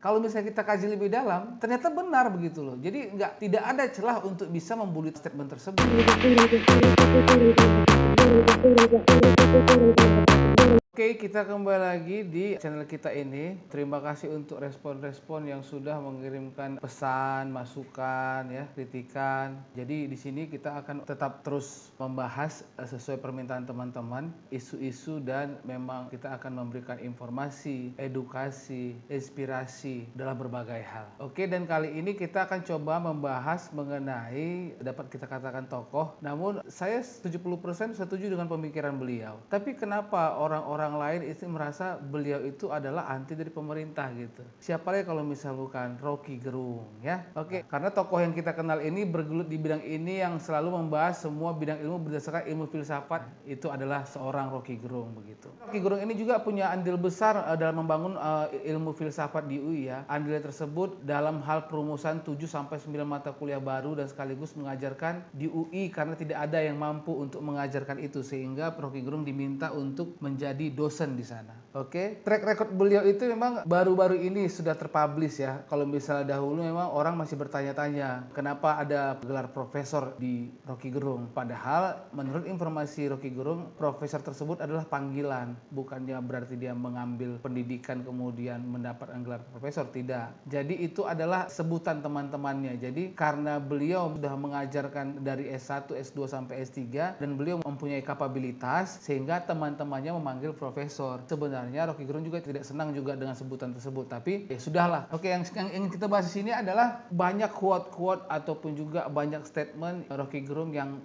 kalau misalnya kita kaji lebih dalam, ternyata benar begitu loh. Jadi tidak ada celah untuk bisa membuli statement tersebut. Oke, kita kembali lagi di channel kita ini. Terima kasih untuk respon-respon yang sudah mengirimkan pesan, masukan, ya, kritikan. Jadi di sini kita akan tetap terus membahas sesuai permintaan teman-teman isu-isu, dan memang kita akan memberikan informasi, edukasi, inspirasi dalam berbagai hal. Oke, dan kali ini kita akan coba membahas mengenai, dapat kita katakan tokoh, namun saya 70% setuju dengan pemikiran beliau. Tapi kenapa orang-orang lain itu merasa beliau itu adalah anti dari pemerintah gitu? Siapa lagi kalau misal bukan Rocky Gerung, ya? Oke, karena tokoh yang kita kenal ini bergelut di bidang ini, yang selalu membahas semua bidang ilmu berdasarkan ilmu filsafat, itu adalah seorang Rocky Gerung begitu. Rocky Gerung ini juga punya andil besar dalam membangun ilmu filsafat di UI, ya. Andil tersebut dalam hal perumusan 7-9 mata kuliah baru dan sekaligus mengajarkan di UI karena tidak ada yang mampu untuk mengajarkan itu, sehingga Rocky Gerung diminta untuk menjadi dosen di sana. Oke, track record beliau itu memang baru-baru ini sudah terpublish, ya. Kalau misalnya dahulu memang orang masih bertanya-tanya kenapa ada gelar profesor di Rocky Gerung. Padahal menurut informasi Rocky Gerung, profesor tersebut adalah panggilan, bukannya berarti dia mengambil pendidikan kemudian mendapatkan gelar profesor, tidak. Jadi itu adalah sebutan teman-temannya. Jadi karena beliau sudah mengajarkan dari S1, S2 sampai S3 dan beliau mempunyai kapabilitas, sehingga teman-temannya memanggil profesor. Sebenarnya Rocky Gerung juga tidak senang juga dengan sebutan tersebut, tapi ya sudahlah. Oke, yang ingin kita bahas di sini adalah banyak quote-quote ataupun juga banyak statement Rocky Gerung yang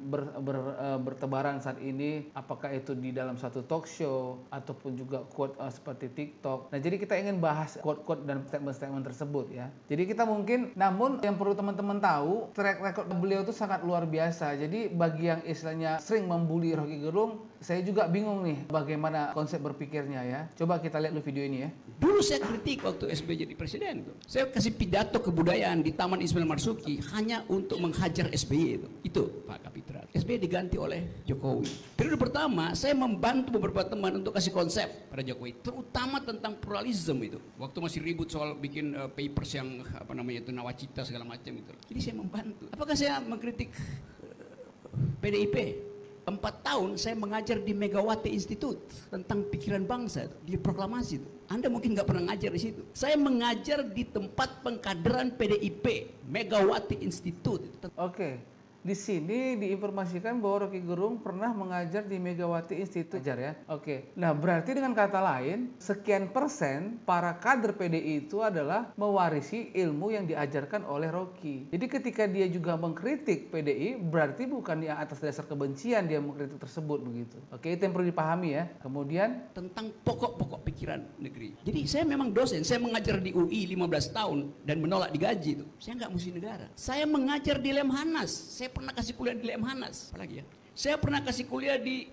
bertebaran saat ini, apakah itu di dalam satu talk show ataupun juga quote seperti TikTok. Nah, jadi kita ingin bahas quote-quote dan statement-statement tersebut, ya. Jadi kita mungkin, namun yang perlu teman-teman tahu, track record beliau itu sangat luar biasa. Jadi bagi yang istilahnya sering membuli Rocky Gerung, saya juga bingung nih bagaimana konsep berpikirnya, ya. Coba kita lihat dulu video ini, ya. Dulu saya kritik waktu SBY jadi presiden. Saya kasih pidato kebudayaan di Taman Ismail Marzuki hanya untuk menghajar SBY itu Pak Kapitra. SBY diganti oleh Jokowi. Periode pertama saya membantu beberapa teman untuk kasih konsep pada Jokowi, terutama tentang pluralisme itu. Waktu masih ribut soal bikin papers yang nawacita segala macam itu. Jadi saya membantu. Apakah saya mengkritik PDIP? 4 tahun saya mengajar di Megawati Institute tentang pikiran bangsa di proklamasi itu. Anda mungkin nggak pernah ngajar di situ. Saya mengajar di tempat pengkaderan PDIP, Megawati Institute. Oke. Di sini diinformasikan bahwa Rocky Gerung pernah mengajar di Megawati Institute, ya. Oke. Nah, berarti dengan kata lain, sekian persen para kader PDI itu adalah mewarisi ilmu yang diajarkan oleh Rocky. Jadi ketika dia juga mengkritik PDI, berarti bukan yang atas dasar kebencian dia mengkritik tersebut begitu. Oke, itu yang perlu dipahami, ya. Kemudian tentang pokok-pokok pikiran negeri. Jadi saya memang dosen, saya mengajar di UI 15 tahun dan menolak digaji itu. Saya nggak musuh negara. Saya mengajar di Lemhanas. Saya pernah kasih kuliah di Lemhanas, apalagi ya. Saya pernah kasih kuliah di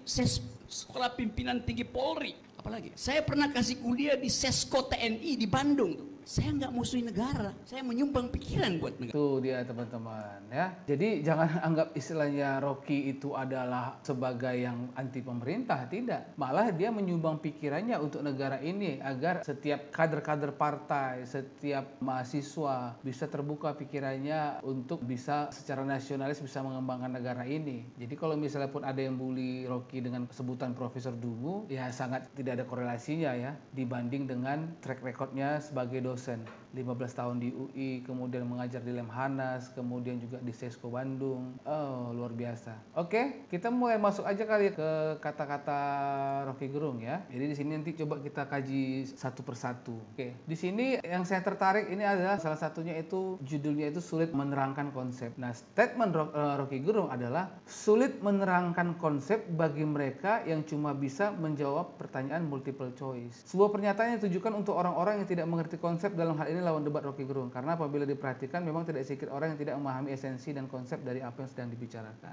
Sekolah Pimpinan Tinggi Polri, apalagi. Saya pernah kasih kuliah di Sesko TNI di Bandung tuh. Saya nggak musuhi negara, saya menyumbang pikiran buat negara. Itu dia teman-teman, ya. Jadi jangan anggap istilahnya Rocky itu adalah sebagai yang anti pemerintah, tidak. Malah dia menyumbang pikirannya untuk negara ini agar setiap kader-kader partai, setiap mahasiswa bisa terbuka pikirannya untuk bisa secara nasionalis bisa mengembangkan negara ini. Jadi kalau misalnya pun ada yang bully Rocky dengan sebutan Profesor Dungu, ya sangat tidak ada korelasinya, ya, dibanding dengan track recordnya sebagai dosen 15 tahun di UI, kemudian mengajar di Lemhanas, kemudian juga di Sesko Bandung. Oh, luar biasa. Oke, kita mulai masuk aja kali ke kata-kata Rocky Gerung, ya. Jadi di sini nanti coba kita kaji satu persatu. Oke, di sini yang saya tertarik ini adalah salah satunya itu judulnya itu sulit menerangkan konsep. Nah, statement Rocky Gerung adalah sulit menerangkan konsep bagi mereka yang cuma bisa menjawab pertanyaan multiple choice. Sebuah pernyataan yang ditujukan untuk orang-orang yang tidak mengerti konsep, dalam hal ini lawan debat Rocky Gerung, karena apabila diperhatikan memang tidak sedikit orang yang tidak memahami esensi dan konsep dari apa yang sedang dibicarakan.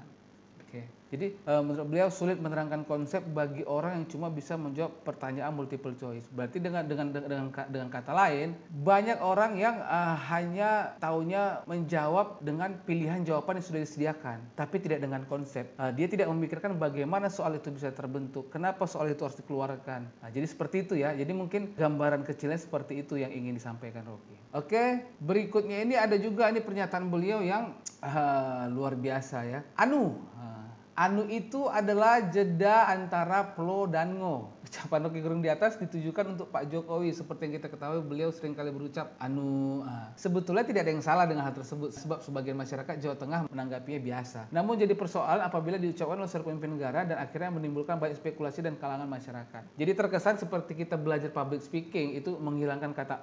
Oke. Jadi menurut beliau sulit menerangkan konsep bagi orang yang cuma bisa menjawab pertanyaan multiple choice. Berarti dengan kata lain, banyak orang yang hanya taunya menjawab dengan pilihan jawaban yang sudah disediakan, tapi tidak dengan konsep. Dia tidak memikirkan bagaimana soal itu bisa terbentuk, kenapa soal itu harus dikeluarkan. Nah, jadi seperti itu ya. Jadi mungkin gambaran kecilnya seperti itu yang ingin disampaikan Rocky. Oke, berikutnya ini ada juga ini pernyataan beliau yang luar biasa ya. Anu itu adalah jeda antara pro dan ngo. Ucapan Rocky Gerung di atas ditujukan untuk Pak Jokowi. Seperti yang kita ketahui, beliau sering kali berucap anu. Sebetulnya tidak ada yang salah dengan hal tersebut, sebab sebagian masyarakat Jawa Tengah menanggapinya biasa. Namun jadi persoalan apabila diucapkan oleh seorang pemimpin negara dan akhirnya menimbulkan banyak spekulasi dan kalangan masyarakat. Jadi terkesan seperti kita belajar public speaking itu menghilangkan kata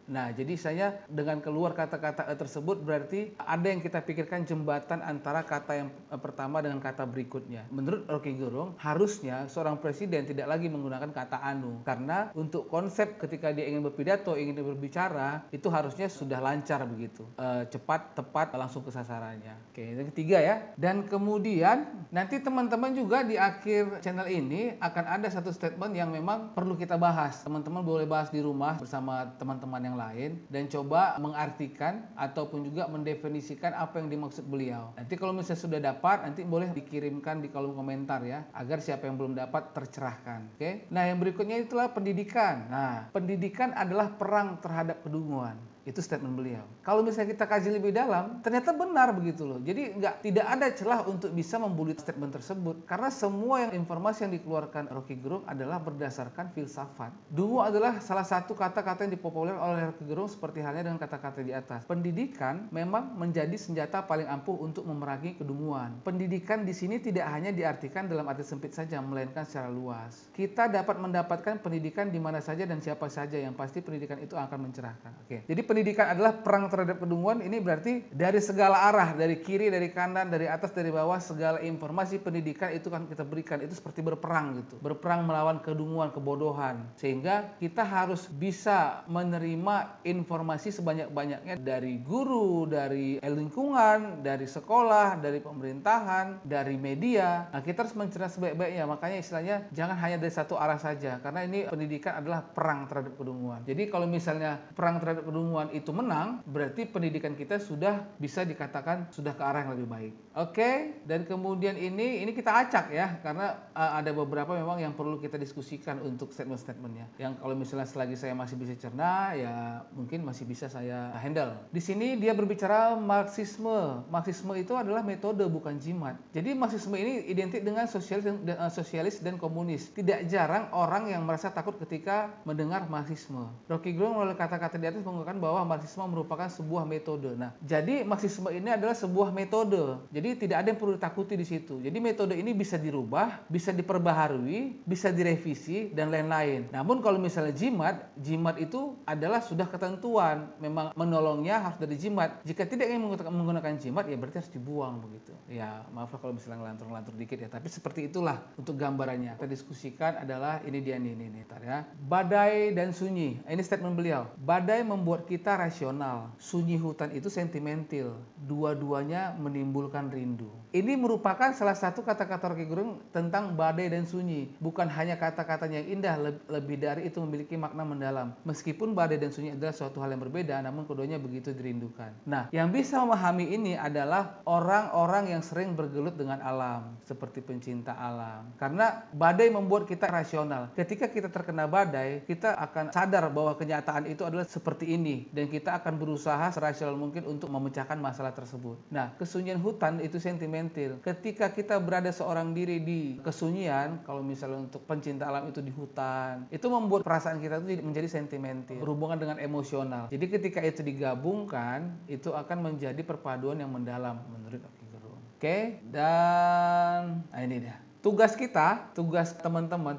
Nah, jadi saya dengan keluar kata-kata tersebut berarti ada yang kita pikirkan jembatan antara kata yang pertama dengan kata berikutnya. Menurut Rocky Gerung, harusnya seorang presiden tidak lagi menggunakan kata anu. Karena untuk konsep ketika dia ingin berpidato, ingin berbicara, itu harusnya sudah lancar begitu. Cepat, tepat, langsung ke sasarannya. Oke, yang ketiga ya. Dan kemudian nanti teman-teman juga di akhir channel ini akan ada satu statement yang memang perlu kita bahas. Teman-teman boleh bahas di rumah bersama teman-teman yang lain dan coba mengartikan ataupun juga mendefinisikan apa yang dimaksud beliau. Nanti kalau misalnya sudah dapat, nanti boleh dikirimkan di kolom komentar ya, agar siapa yang belum dapat tercerahkan. Oke. Nah, yang berikutnya itulah pendidikan. Nah, pendidikan adalah perang terhadap kedunguan. Itu statement beliau. Kalau misalnya kita kaji lebih dalam, ternyata benar begitu loh. Jadi tidak ada celah untuk bisa membuli statement tersebut. Karena semua informasi yang dikeluarkan Rocky Gerung adalah berdasarkan filsafat. Dungu adalah salah satu kata-kata yang dipopuler oleh Rocky Gerung seperti halnya dengan kata-kata di atas. Pendidikan memang menjadi senjata paling ampuh untuk memerangi kedunguan. Pendidikan di sini tidak hanya diartikan dalam arti sempit saja, melainkan secara luas. Kita dapat mendapatkan pendidikan di mana saja dan siapa saja, yang pasti pendidikan itu akan mencerahkan. Oke. Jadi pendidikan adalah perang terhadap kedunguan. Ini berarti dari segala arah, dari kiri, dari kanan, dari atas, dari bawah, segala informasi pendidikan itu kan kita berikan. Itu seperti berperang gitu. Berperang melawan kedunguan, kebodohan. Sehingga kita harus bisa menerima informasi sebanyak-banyaknya dari guru, dari lingkungan, dari sekolah, dari pemerintahan, dari media. Nah, kita harus mencerna sebaik-baiknya. Makanya istilahnya jangan hanya dari satu arah saja. Karena ini pendidikan adalah perang terhadap kedunguan. Jadi kalau misalnya perang terhadap kedunguan itu menang, berarti pendidikan kita sudah bisa dikatakan sudah ke arah yang lebih baik. Oke, dan kemudian ini kita acak ya, karena ada beberapa memang yang perlu kita diskusikan untuk statement-statementnya. Yang kalau misalnya selagi saya masih bisa cerna, ya mungkin masih bisa saya handle. Di sini dia berbicara Marxisme. Marxisme itu adalah metode, bukan jimat. Jadi Marxisme ini identik dengan sosialis dan komunis. Tidak jarang orang yang merasa takut ketika mendengar Marxisme. Rocky Gerung melalui kata-kata di atas mengatakan bahwa Marxisme merupakan sebuah metode. Nah, jadi Marxisme ini adalah sebuah metode. Jadi tidak ada yang perlu ditakuti di situ. Jadi metode ini bisa dirubah, bisa diperbaharui, bisa direvisi dan lain-lain. Namun kalau misalnya jimat itu adalah sudah ketentuan. Memang menolongnya harus dari jimat. Jika tidak ingin menggunakan jimat, ya berarti harus dibuang begitu. Ya, maaflah kalau misalnya ngelantur-ngelantur dikit ya, tapi seperti itulah untuk gambarannya. Kita diskusikan adalah ini dia nih tar ya. Badai dan sunyi. Ini statement beliau. Badai membuat kita rasional, sunyi hutan itu sentimental. Dua-duanya menimbulkan rindu. Ini merupakan salah satu kata-kata Rocky Gerung tentang badai dan sunyi. Bukan hanya kata-katanya yang indah, lebih dari itu memiliki makna mendalam. Meskipun badai dan sunyi adalah suatu hal yang berbeda, namun keduanya begitu dirindukan. Nah, yang bisa memahami ini adalah orang-orang yang sering bergelut dengan alam, seperti pencinta alam. Karena badai membuat kita rasional. Ketika kita terkena badai, kita akan sadar bahwa kenyataan itu adalah seperti ini, dan kita akan berusaha serasional mungkin untuk memecahkan masalah tersebut. Nah, kesunyian hutan itu sentimental. Ketika kita berada seorang diri di kesunyian, kalau misalnya untuk pencinta alam itu di hutan, itu membuat perasaan kita itu menjadi sentimental, berhubungan dengan emosional. Jadi ketika itu digabungkan, itu akan menjadi perpaduan yang mendalam menurut Rocky Gerung. Oke, dan ini dia. tugas teman-teman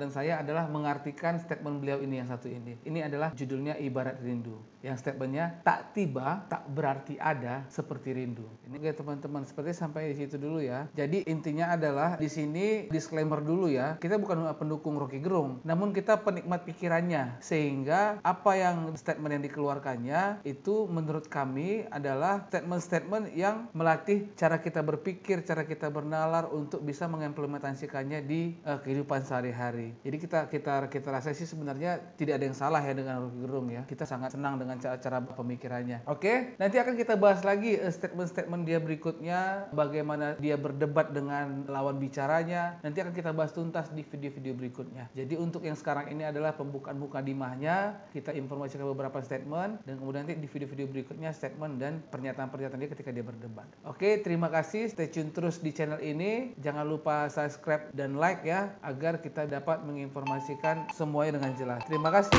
dan saya adalah mengartikan statement beliau ini yang satu ini. Ini adalah judulnya Ibarat Rindu. Yang statementnya, tak tiba, tak berarti ada seperti rindu. Ini guys teman-teman, seperti sampai di situ dulu ya. Jadi intinya adalah di sini disclaimer dulu ya. Kita bukan pendukung Rocky Gerung, namun kita penikmat pikirannya. Sehingga apa yang statement yang dikeluarkannya itu menurut kami adalah statement-statement yang melatih cara kita berpikir, cara kita bernalar untuk bisa mengimplementasikannya di kehidupan sehari-hari. Jadi kita rasa sih sebenarnya tidak ada yang salah ya dengan Rocky Gerung ya. Kita sangat senang dengan cara pemikirannya. Oke, nanti akan kita bahas lagi statement-statement dia berikutnya, bagaimana dia berdebat dengan lawan bicaranya. Nanti akan kita bahas tuntas di video-video berikutnya. Jadi untuk yang sekarang ini adalah pembukaan mukadimahnya, kita informasikan beberapa statement, dan kemudian nanti di video-video berikutnya statement dan pernyataan-pernyataan dia ketika dia berdebat. Oke, terima kasih. Stay tune terus di channel ini. Jangan lupa subscribe dan like ya, agar kita dapat menginformasikan semuanya dengan jelas. Terima kasih.